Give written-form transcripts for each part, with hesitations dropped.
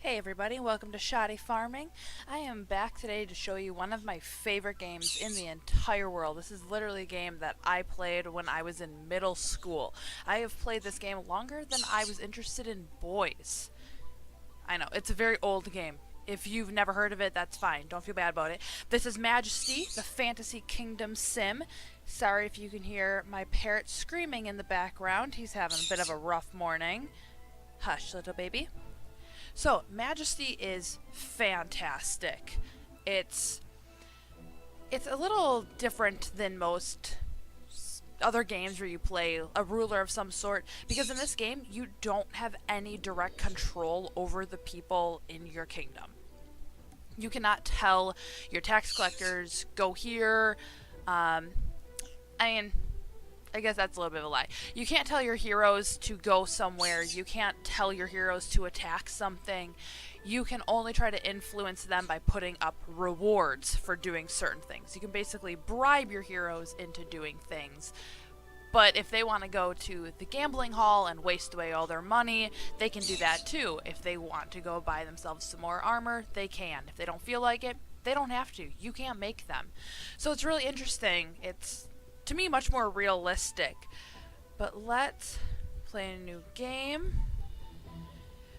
Hey everybody, welcome to Shoddy Farming. I am back today to show you one of my favorite games in the entire world. This is literally a game that I played when I was in middle school. I have played this game longer than I was interested in boys. I know, it's a very old game. If you've never heard of it, that's fine. Don't feel bad about it. This is Majesty, the Fantasy Kingdom sim. Sorry if you can hear my parrot screaming in the background. He's having a bit of a rough morning. Hush, little baby. So, Majesty is fantastic. It's a little different than most other games where you play a ruler of some sort, because in this game you don't have any direct control over the people in your kingdom. You cannot tell your tax collectors, go here. I guess that's a little bit of a lie. You can't tell your heroes to go somewhere. You can't tell your heroes to attack something. You can only try to influence them by putting up rewards for doing certain things. You can basically bribe your heroes into doing things. But if they want to go to the gambling hall and waste away all their money, they can do that too. If they want to go buy themselves some more armor, they can. If they don't feel like it, they don't have to. You can't make them. So it's really interesting. It's, to me, much more realistic. But let's play a new game.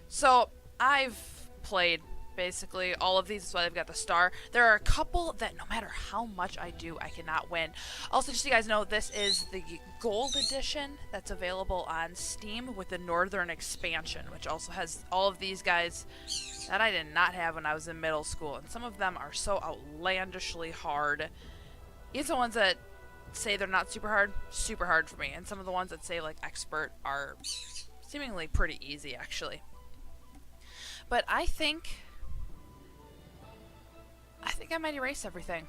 So I've played basically all of these. That's why they've got the star. There are a couple that no matter how much I do, I cannot win. Also, just so you guys know, this is the gold edition that's available on Steam with the northern expansion, which also has all of these guys that I did not have when I was in middle school. And some of them are so outlandishly hard. Even the ones that say they're not super hard for me. And some of the ones that say like expert are seemingly pretty easy actually. But I think I might erase everything.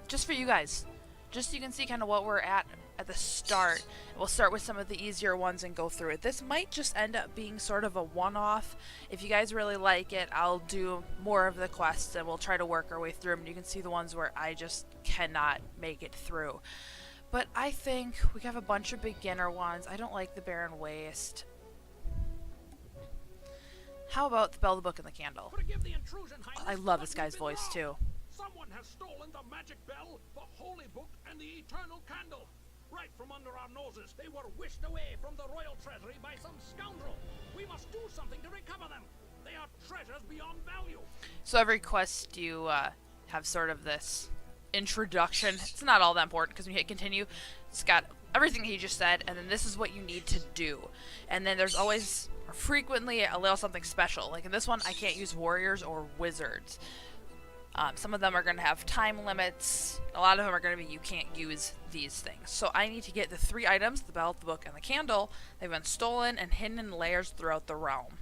Just for you guys. Just so you can see kind of what we're at the start. We'll start with some of the easier ones and go through it. This might just end up being sort of a one-off. If you guys really like it, I'll do more of the quests and we'll try to work our way through them. You can see the ones where I just cannot make it through. But I think we have a bunch of beginner ones. I don't like the Barren Waste. How about the Bell, the Book, and the Candle? I love this guy's voice too. Someone has stolen the magic bell, the holy book, and the eternal candle. Right from under our noses, they were whisked away from the royal treasury by some scoundrel. We must do something to recover them. They are treasures beyond value. So every quest you have sort of this introduction. It's not all that important because when you hit continue, it's got everything he just said, and then this is what you need to do. And then there's always, or frequently, a little something special. Like in this one, I can't use warriors or wizards. Some of them are going to have time limits. A lot of them are going to be you can't use these things. So I need to get the 3 items, the bell, the book, and the candle. They've been stolen and hidden in layers throughout the realm.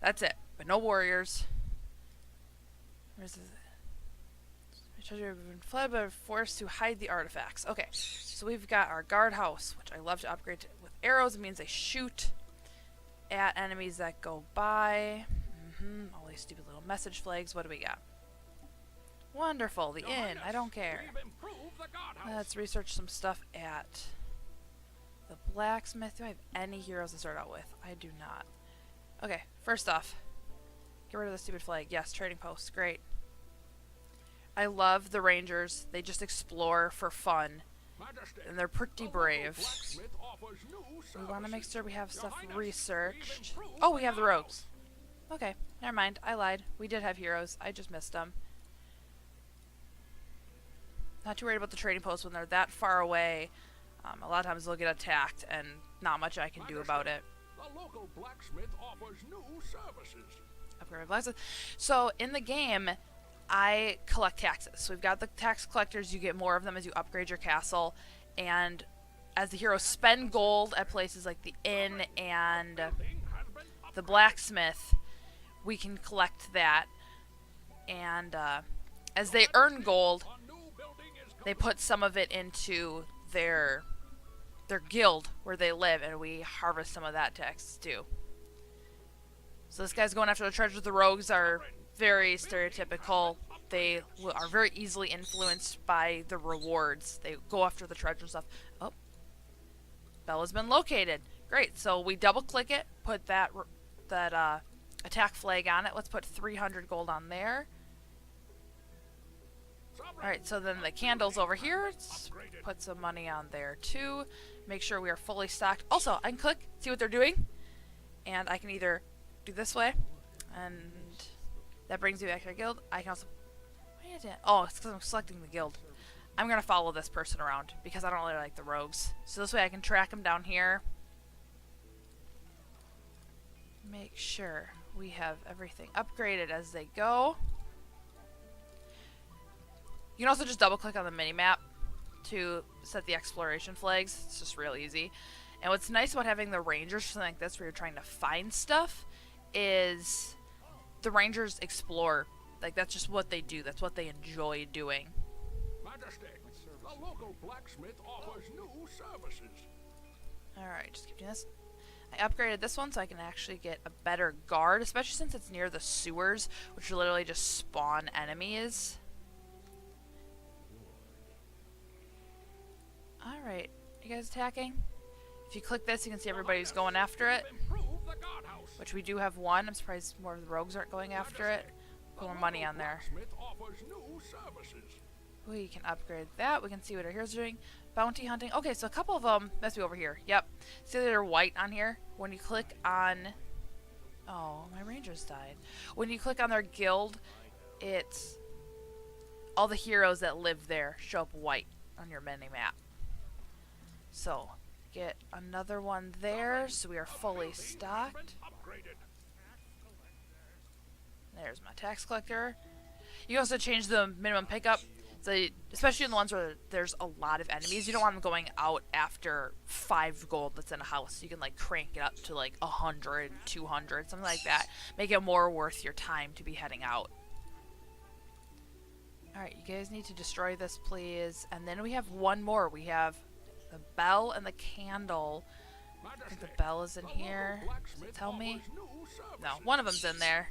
That's it. But no warriors. Where's the treasure have been fled but forced to hide the artifacts. Okay, so we've got our guardhouse, which I love to upgrade with arrows. It means they shoot at enemies that go by. All these stupid little message flags. What do we got? Wonderful, the inn. I don't care. Let's research some stuff at the blacksmith. Do I have any heroes to start out with? I do not. Okay, first off, get rid of the stupid flag. Yes, trading post. Great. I love the rangers. They just explore for fun. And they're pretty brave. We want to make sure we have stuff researched. Oh, we have the rogues. Okay, never mind. I lied. We did have heroes. I just missed them. Not too worried about the trading posts when they're that far away. A lot of times they'll get attacked and not much I can do about it. The local blacksmith offers new services. Upgrade my blacksmith. So in the game, I collect taxes. So we've got the tax collectors. You get more of them as you upgrade your castle. And as the heroes spend gold at places like the inn and the blacksmith, we can collect that. And as they earn gold, they put some of it into their guild where they live, and we harvest some of that tax too. So this guy's going after the treasure. The rogues are very stereotypical. They are very easily influenced by the rewards. They go after the treasure and stuff. Oh, bell has been located. Great. So we double click it, put that attack flag on it. Let's put 300 gold on there. Alright, so then the candles over here, let's put some money on there too. Make sure we are fully stocked. Also, I can click, see what they're doing, and I can either do this way, and that brings me back to our guild. I can also... Oh, it's because I'm selecting the guild. I'm going to follow this person around, because I don't really like the rogues. So this way I can track them down here. Make sure we have everything upgraded as they go. You can also just double click on the mini-map to set the exploration flags. It's just real easy. And what's nice about having the rangers, something like this where you're trying to find stuff, is the rangers explore. Like, that's just what they do. That's what they enjoy doing. Majesty, the local blacksmith offers new services. Alright, just keep doing this. I upgraded this one so I can actually get a better guard, especially since it's near the sewers, which literally just spawn enemies. Alright, you guys attacking? If you click this, you can see everybody who's going after it. Which we do have one. I'm surprised more of the rogues aren't going after it. Put more money on there. We can upgrade that. We can see what our heroes are doing. Bounty hunting. Okay, so a couple of them must be over here. Yep. See that they're white on here? When you click on... Oh, my rangers died. When you click on their guild, it's... all the heroes that live there show up white on your mini-map. So, get another one there, so we are fully stocked. There's my tax collector. You can also change the minimum pickup. So, especially in the ones where there's a lot of enemies, you don't want them going out after 5 gold that's in a house. You can like crank it up to like 100, 200, something like that. Make it more worth your time to be heading out. Alright, you guys need to destroy this, please. And then we have one more. We have the bell and the candle. I think the bell is in here. Does it tell me? No, one of them's in there.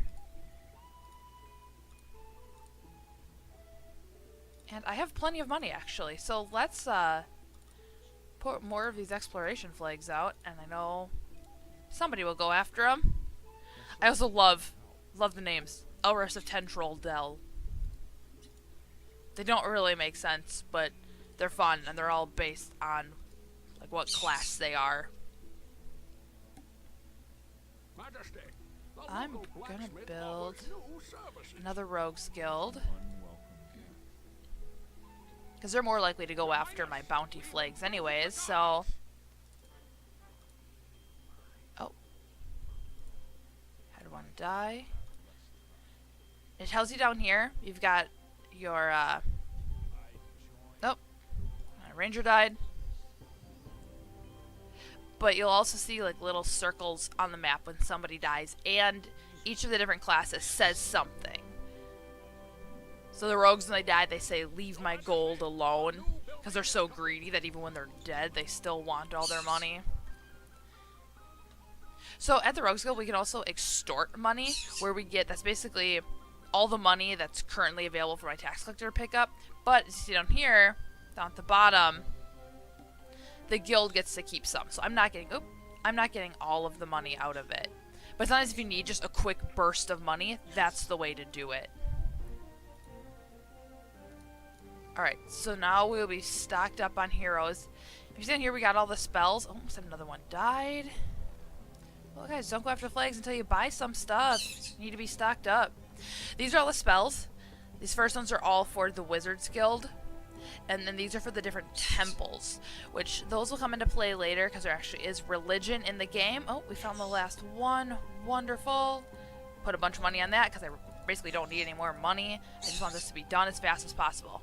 And I have plenty of money, actually. So let's put more of these exploration flags out. And I know somebody will go after them. I also love the names. Elrus of Tentrol Dell. They don't really make sense, but they're fun. And they're all based on like what class they are. I'm gonna build another rogues guild. Because they're more likely to go after my bounty flags anyways, so... Oh. Had one die. It tells you down here, you've got your, Nope. My ranger died. But you'll also see, like, little circles on the map when somebody dies, and each of the different classes says something. So the rogues, when they die, they say, leave my gold alone. Because they're so greedy that even when they're dead, they still want all their money. So at the Rogues Guild, we can also extort money, where we get, that's basically all the money that's currently available for my tax collector to pick up. But, as you see down here, down at the bottom, the guild gets to keep some. So I'm not getting all of the money out of it. But sometimes if you need just a quick burst of money, that's the way to do it. Alright, so now we'll be stocked up on heroes. If you see down here, we got all the spells. Oh, almost another one died. Well, guys, don't go after flags until you buy some stuff. You need to be stocked up. These are all the spells. These first ones are all for the Wizards Guild. And then these are for the different temples, which those will come into play later because there actually is religion in the game. Oh, we found the last one. Wonderful. Put a bunch of money on that because I basically don't need any more money. I just want this to be done as fast as possible.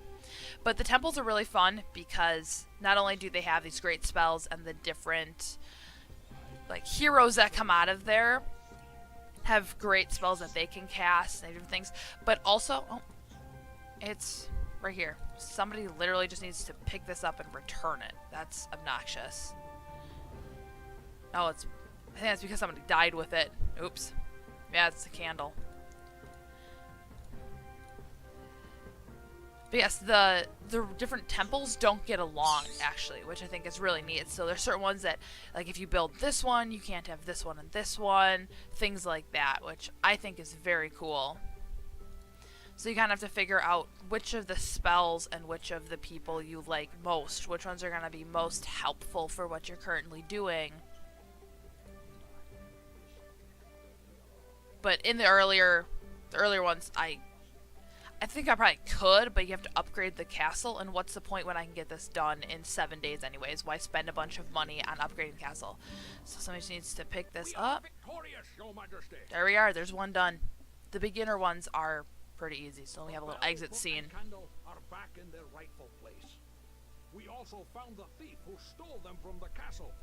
But the temples are really fun because not only do they have these great spells and the different like heroes that come out of there have great spells that they can cast and different things, but also, oh, it's right here. Somebody literally just needs to pick this up and return it. That's obnoxious. Oh, I think that's because somebody died with it. Oops. Yeah, it's a candle. But yes, the different temples don't get along, actually, which I think is really neat. So there's certain ones that, like, if you build this one, you can't have this one and this one, things like that, which I think is very cool. So you kind of have to figure out which of the spells and which of the people you like most, which ones are going to be most helpful for what you're currently doing. But in the earlier ones, I think I probably could, but you have to upgrade the castle, and what's the point when I can get this done in 7 days anyways? Why spend a bunch of money on upgrading the castle? So somebody just needs to pick this up. Your Majesty. There we are, there's one done. The beginner ones are pretty easy, so we have a little exit scene. Candle are back in their rightful place. We also found the thief who stole them from the castle,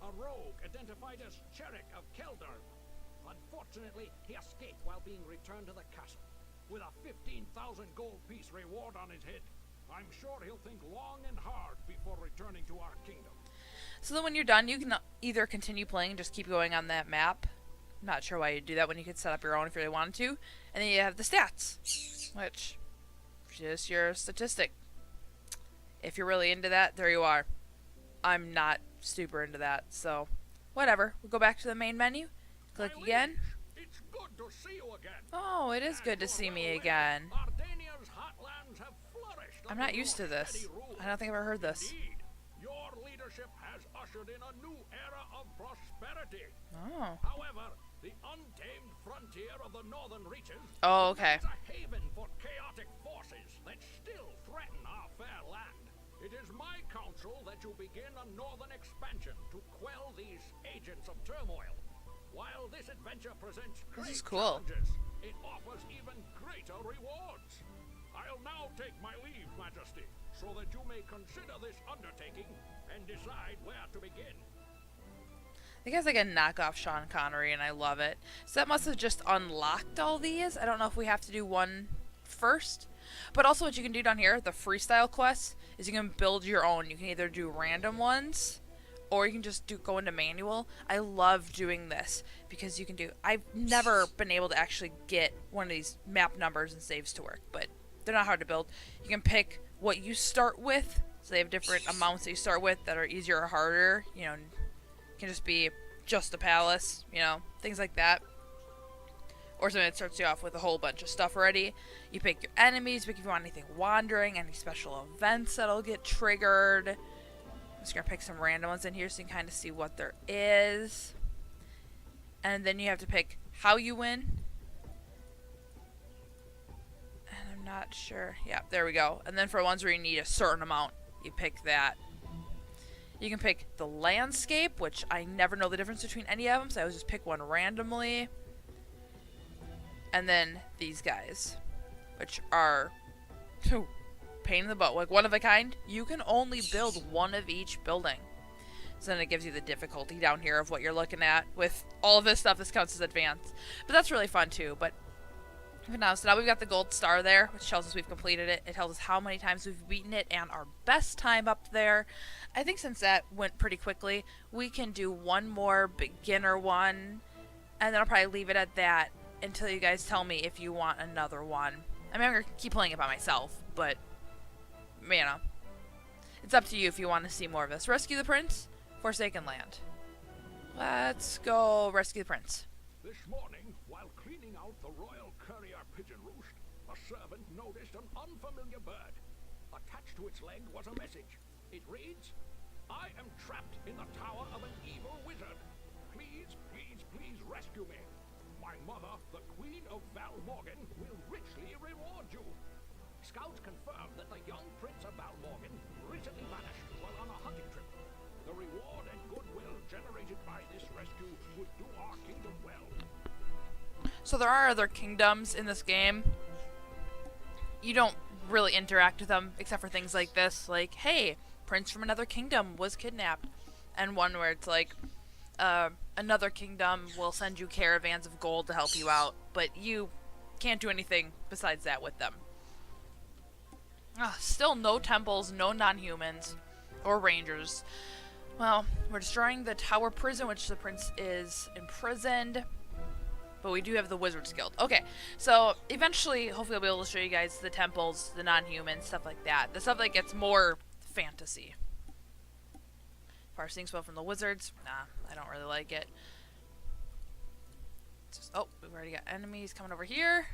a rogue identified as Cherrick of Keldern. Unfortunately, he escaped while being returned to the castle, with a 15,000 gold piece reward on his head. I'm sure he'll think long and hard before returning to our kingdom. So then when you're done, you can either continue playing and just keep going on that map. I'm not sure why you'd do that when you could set up your own if you really wanted to. And then you have the stats, which is just your statistic. If you're really into that, there you are. I'm not super into that, so whatever. We'll go back to the main menu. Click again. It's good to see you again. Oh, it is good to see me again. Ardania's hotlands have flourished. I'm not used to this. I don't think I've ever heard this. Indeed, your leadership has ushered in a new era of prosperity. Oh. However, the untamed frontier of the northern reaches Oh, okay. is a haven for chaotic forces that still threaten our fair land. It is my counsel that you begin a northern expansion to quell these agents of turmoil. While this adventure presents great challenges, it offers even greater rewards. I'll now take my leave, Majesty, so that you may consider this undertaking and decide where to begin. I think it's like a knockoff Sean Connery, and I love it. So that must have just unlocked all these. I don't know if we have to do one first. But also what you can do down here, the freestyle quests, is you can build your own. You can either do random ones, or you can just go into manual. I love doing this because you can do... I've never been able to actually get one of these map numbers and saves to work, but they're not hard to build. You can pick what you start with, so they have different amounts that you start with that are easier or harder. You know, it can just be just a palace, you know, things like that. Or something that starts you off with a whole bunch of stuff already. You pick your enemies, pick if you want anything wandering, any special events that'll get triggered. I'm just going to pick some random ones in here so you can kind of see what there is. And then you have to pick how you win. And I'm not sure. Yeah, there we go. And then for ones where you need a certain amount, you pick that. You can pick the landscape, which I never know the difference between any of them, so I always just pick one randomly. And then these guys, which are pain in the butt, like one of a kind. You can only build one of each building. So then it gives you the difficulty down here of what you're looking at. With all of this stuff, this counts as advanced. But that's really fun too. But now, so now we've got the gold star there, which tells us we've completed it. It tells us how many times we've beaten it and our best time up there. I think since that went pretty quickly, we can do one more beginner one. And then I'll probably leave it at that until you guys tell me if you want another one. I mean, I'm going to keep playing it by myself, but, you know, it's up to you if you want to see more of this. Rescue the prince, Forsaken Land. Let's go rescue the prince. This morning, while cleaning out the royal courier pigeon roost, a servant noticed an unfamiliar bird. Attached to its leg was a message. It reads, "I am trapped in the tower of an evil wizard. Please, please, please rescue me. My mother, the Queen of Val Morgan, will richly reward you." Scouts confirmed that the young Prince of Val Morgan recently vanished while on a hunting trip. The reward and goodwill generated by this rescue would do our kingdom well. So there are other kingdoms in this game. You don't really interact with them except for things like this, like, hey, prince from another kingdom was kidnapped. And one where it's like, another kingdom will send you caravans of gold to help you out, but you can't do anything besides that with them. Still no temples, no non-humans, or rangers. Well, we're destroying the tower prison, which the prince is imprisoned. But we do have the Wizards Guild. Okay, so eventually, hopefully I'll be able to show you guys the temples, the non-human, stuff like that. The stuff that gets more fantasy. Parsing spell from the Wizards. Nah, I don't really like it. Oh, we've already got enemies coming over here.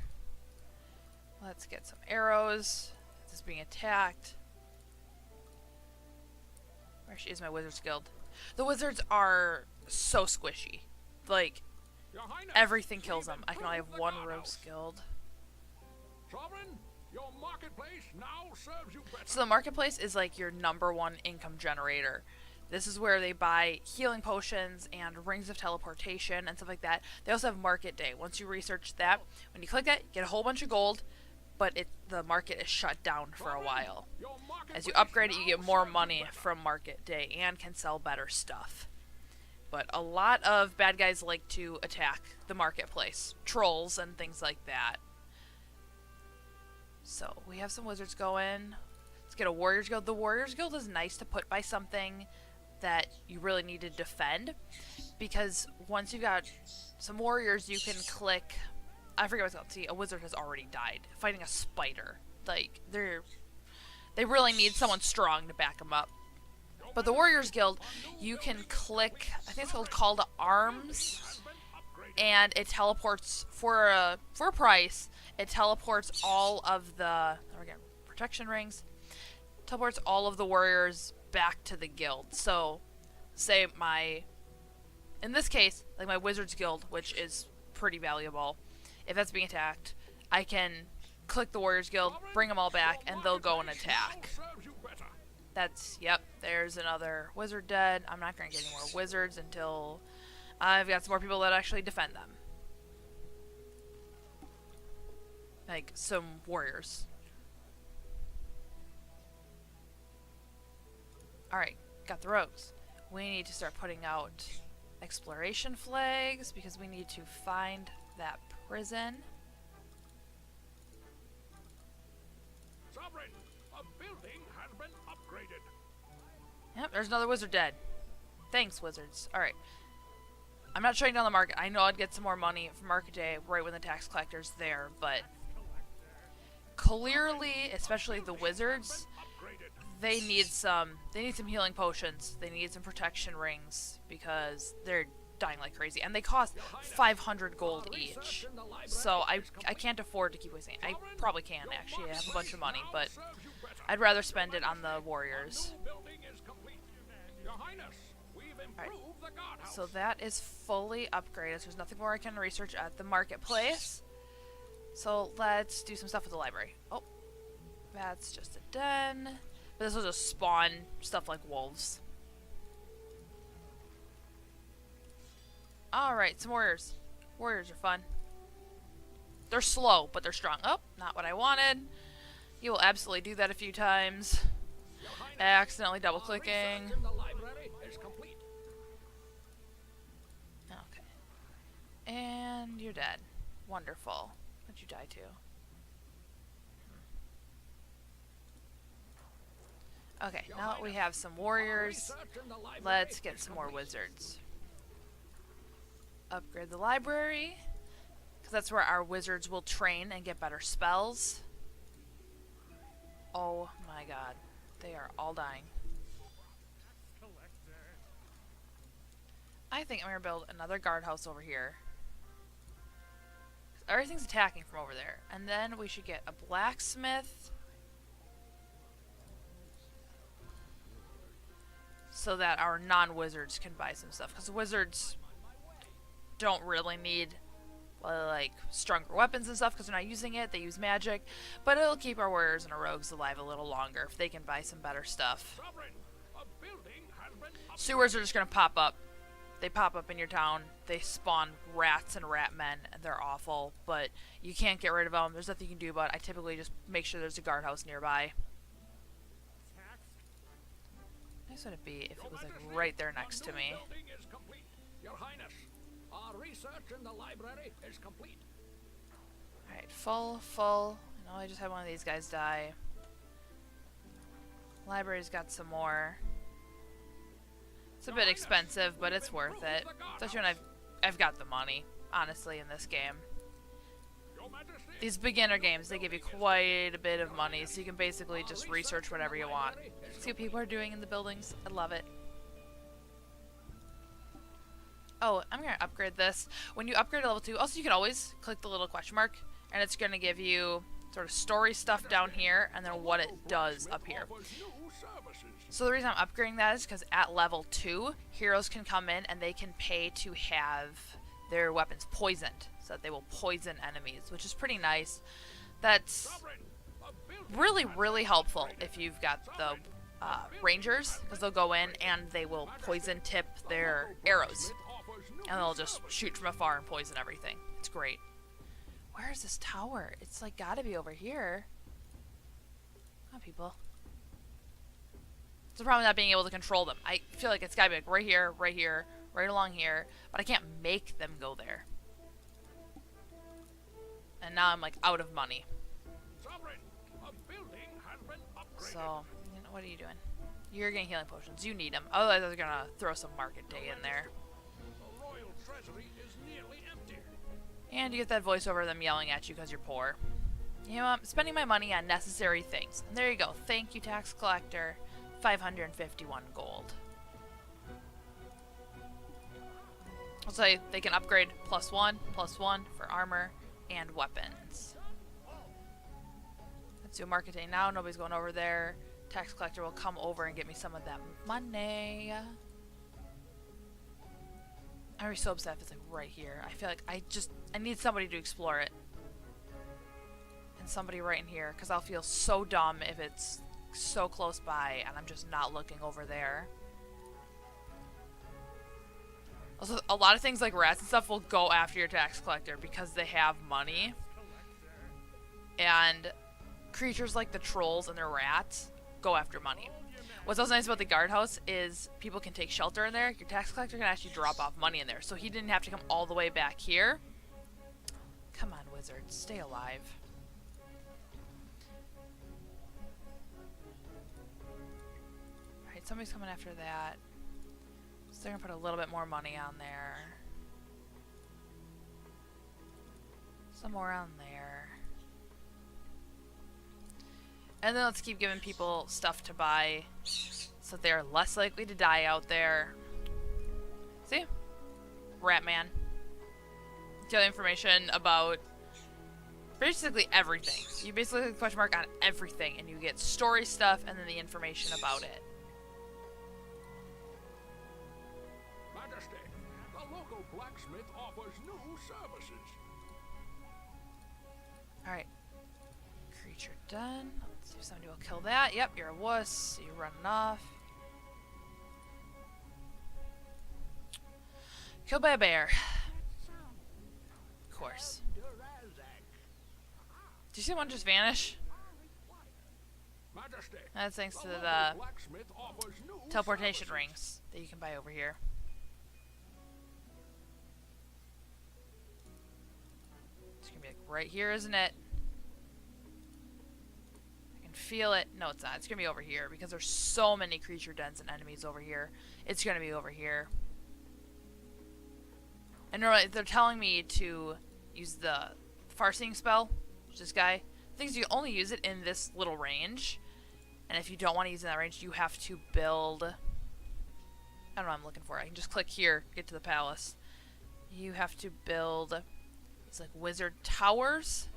Let's get some arrows. This is being attacked. Where is my Wizards Guild? The Wizards are so squishy. Like, everything kills them. I can only have one Rogue's Guild. Sovereign, your marketplace now serves you better. So the marketplace is like your #1 income generator. This is where they buy healing potions and rings of teleportation and stuff like that. They also have Market Day. Once you research that, when you click that, you get a whole bunch of gold, but the market is shut down for a while. As you upgrade it, you get more money from Market Day and can sell better stuff. But a lot of bad guys like to attack the marketplace. Trolls and things like that. So, we have some wizards going. Let's get a Warriors Guild. The Warriors Guild is nice to put by something that you really need to defend. Because once you've got some warriors, you can click... I forget what it's called. See, a wizard has already died. Fighting a spider. Like, they really need someone strong to back them up. But the Warriors Guild, you can click... I think it's called Call to Arms. And it teleports for a price. It teleports all of the protection rings. Teleports all of the warriors back to the guild. So, say in this case, like my Wizards Guild, which is pretty valuable. If that's being attacked, I can click the Warriors Guild, bring them all back, and they'll go and attack. Yep, there's another wizard dead. I'm not going to get any more wizards until I've got some more people that actually defend them. Like, some warriors. Alright, got the rogues. We need to start putting out exploration flags because we need to find that prison. Sovereign, a building has been upgraded. Yep, there's another wizard dead. Thanks, wizards. Alright. I'm not shutting down the market. I know I'd get some more money from Market Day right when the tax collector's there, but clearly, especially the wizards, they need some healing potions. They need some protection rings because they're dying like crazy, and they cost 500 gold each. So I can't afford to keep wasting it. I probably can actually. I have a bunch of money, but I'd rather spend it on the warriors. Alright, so that is fully upgraded. So there's nothing more I can research at the marketplace. So let's do some stuff with the library. Oh, that's just a den. But this will just spawn stuff like wolves. Alright, some warriors. Warriors are fun. They're slow, but they're strong. Oh, not what I wanted. You will absolutely do that a few times. Accidentally double-clicking. Okay. And you're dead. Wonderful. What'd you die to? Okay, now that we have some warriors, let's get some more wizards. Upgrade the library, because that's where our wizards will train and get better spells. Oh my god, they are all dying. I think I'm going to build another guardhouse over here. Everything's attacking from over there. And then we should get a blacksmith, so that our non-wizards can buy some stuff. Because wizards don't really need like stronger weapons and stuff because they're not using it. They use magic. But it'll keep our warriors and our rogues alive a little longer if they can buy some better stuff. Sewers are just going to pop up. They pop up in your town. They spawn rats and rat men. And they're awful. But you can't get rid of them. There's nothing you can do about it. I typically just make sure there's a guardhouse nearby. Nice would it be if it was like right there next to me. Your Highness, our research in the library is complete. Alright, full. I know I just had one of these guys die. Library's got some more. It's a bit expensive, but it's worth it. Especially when I've got the money. honestly, in this game. Your Majesty. These beginner games, they give you quite a bit of money, so you can basically just research whatever you want. See what people are doing in the buildings. I love it. Oh, I'm going to upgrade this. When you upgrade to level 2, also you can always click the little question mark, and it's going to give you sort of story stuff down here, and then what it does up here. So the reason I'm upgrading that is because at level 2, heroes can come in and they can pay to have their weapons poisoned, so that they will poison enemies, which is pretty nice. That's really, really helpful if you've got the rangers, because they'll go in and they will poison tip their arrows. And they'll just shoot from afar and poison everything. It's great. Where is this tower? It's like gotta be over here. Come on, people. It's the problem with not being able to control them. I feel like it's gotta be like right here, right along here, but I can't make them go there. And now I'm like out of money. So, you know, what are you doing? You're getting healing potions. You need them. Otherwise, they're gonna throw some market day in there. And you get that voiceover of them yelling at you because you're poor. You know, I'm spending my money on necessary things. And there you go. Thank you, tax collector. 551 gold. I'll tell you, they can upgrade +1 for armor and weapons. Let's do a market day now. Nobody's going over there. Tax collector will come over and get me some of that money. I'm so upset if it's like right here. I feel like I need somebody to explore it. And somebody right in here, because I'll feel so dumb if it's so close by and I'm just not looking over there. Also, a lot of things like rats and stuff will go after your tax collector because they have money. And creatures like the trolls and the rats go after money. What's also nice about the guardhouse is people can take shelter in there. Your tax collector can actually drop off money in there. So he didn't have to come all the way back here. Come on, wizard. Stay alive. Alright, somebody's coming after that. So they're going to put a little bit more money on there. Some more on there. And then let's keep giving people stuff to buy so they're less likely to die out there. See? Ratman. Get information about basically everything. You basically click the question mark on everything and you get story stuff and then the information about it. Majesty, the local blacksmith offers new services. Alright. Creature done. Let's see if somebody will kill that. Yep, you're a wuss. You're running off. Killed by a bear. Of course. Did you see one just vanish? Majesty, That's thanks to the teleportation rings that you can buy over here. It's gonna be like right here, isn't it? I can feel it. No, it's not. It's gonna be over here because there's so many creature dens and enemies over here. It's gonna be over here. And they're telling me to use the far-seeing spell, which is this guy. Things you only use it in this little range. And if you don't want to use it in that range, you have to build... I don't know what I'm looking for. I can just click here, get to the palace. You have to build... It's like wizard towers.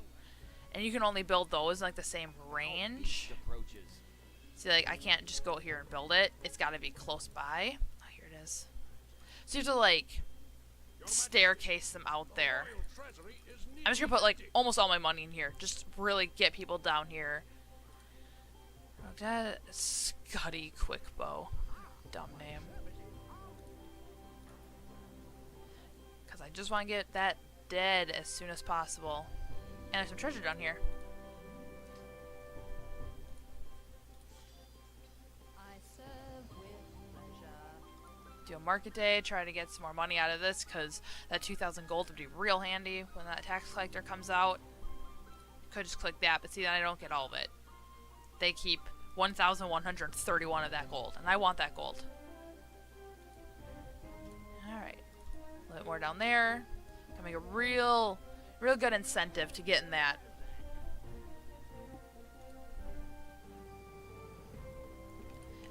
And you can only build those in like the same range. See, like, I can't just go here and build it. It's got to be close by. Oh, here it is. So you have to, like... staircase them out there. I'm just gonna put like almost all my money in here. Just really get people down here. Oh, that Shoddy quick bow. Dumb name. Because I just want to get that dead as soon as possible. And there's some treasure down here. Do a market day, try to get some more money out of this, because that 2,000 gold would be real handy when that tax collector comes out. Could just click that, but see, then I don't get all of it. They keep 1,131 of that gold, and I want that gold. Alright. A little bit more down there. Make a real good incentive to get in that.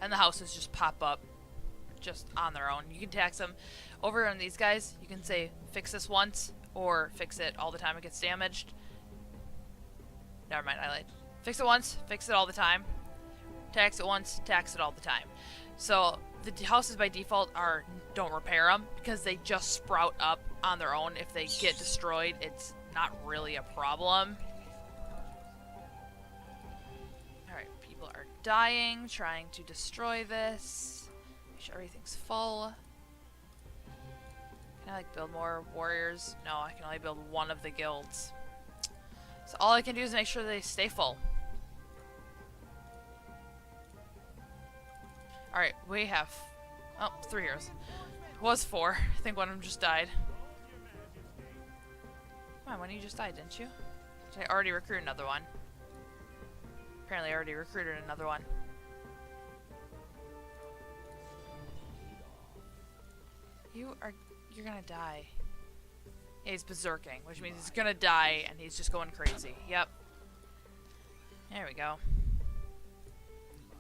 And the houses just pop up just on their own. You can tax them. Over on these guys, you can say, fix this once, or fix it all the time it gets damaged. Never mind, I lied. Fix it once, fix it all the time. Tax it once, tax it all the time. So the houses by default don't repair them because they just sprout up on their own. If they get destroyed, it's not really a problem. Alright, people are dying, trying to destroy this. Make sure everything's full. Can I like build more warriors? No, I can only build one of the guilds. So all I can do is make sure they stay full. Alright, we have 3 heroes. It was 4. I think one of them just died. Come on, one of you just died, didn't you? Did I already recruit another one? Apparently I already recruited another one. You're gonna die. Yeah, he's berserking, which means he's gonna die and he's just going crazy. Yep. There we go.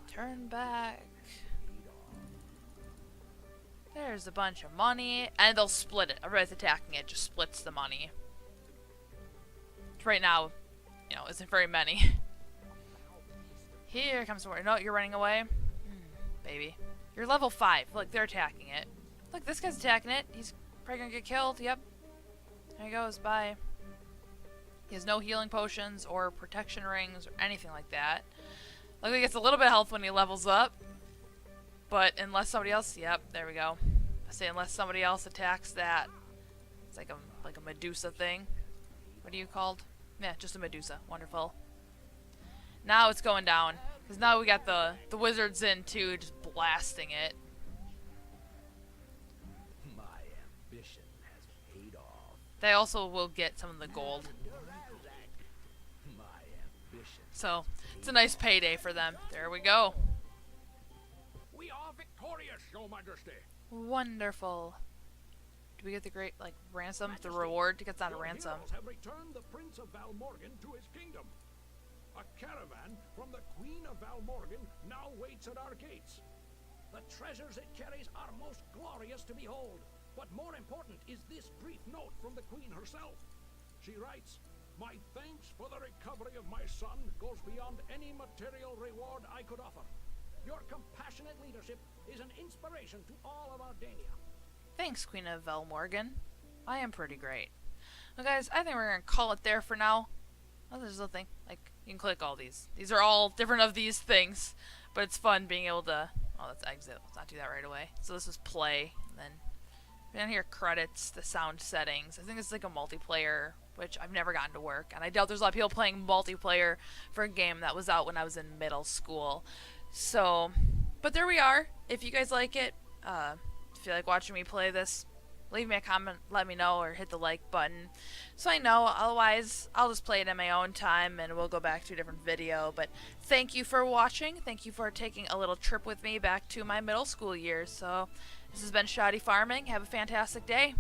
Turn back. There's a bunch of money, and they'll split it. Everybody's attacking it, just splits the money. Which right now, you know, isn't very many. Here comes more. No, you're running away. Baby. You're level 5. Look, they're attacking it. Look, this guy's attacking it. He's probably gonna get killed. Yep. There he goes. Bye. He has no healing potions or protection rings or anything like that. Luckily, he gets a little bit of health when he levels up. But unless somebody else, yep, there we go. I say unless somebody else attacks that, it's like a Medusa thing. What are you called? Yeah, just a Medusa. Wonderful. Now it's going down because now we got the wizards in too, just blasting it. My ambition has paid off. They also will get some of the gold. My ambition. So it's a nice payday for them. There we go. We are victorious, Your Majesty. Wonderful. Do we get the great, like, ransom? The reward to get that ransom. Heroes have returned the Prince of Valmorgan to his kingdom. A caravan from the Queen of Valmorgan now waits at our gates. The treasures it carries are most glorious to behold. But more important is this brief note from the Queen herself. She writes, "My thanks for the recovery of my son goes beyond any material reward I could offer. Your compassionate leadership is an inspiration to all of Ardania." Thanks, Queen of Valmorgan. I am pretty great. Well, guys, I think we're going to call it there for now. Oh, there's a thing. Like, you can click all these. These are all different of these things. But it's fun being able to... Oh, that's exit. Let's not do that right away. So this is play. And then down here, credits, the sound settings. I think it's like a multiplayer, which I've never gotten to work. And I doubt there's a lot of people playing multiplayer for a game that was out when I was in middle school. So, but there we are. If you guys like it, if you like watching me play this, leave me a comment, let me know, or hit the like button so I know. Otherwise, I'll just play it in my own time and we'll go back to a different video. But thank you for watching. Thank you for taking a little trip with me back to my middle school years. So, this has been Shoddy Farming. Have a fantastic day.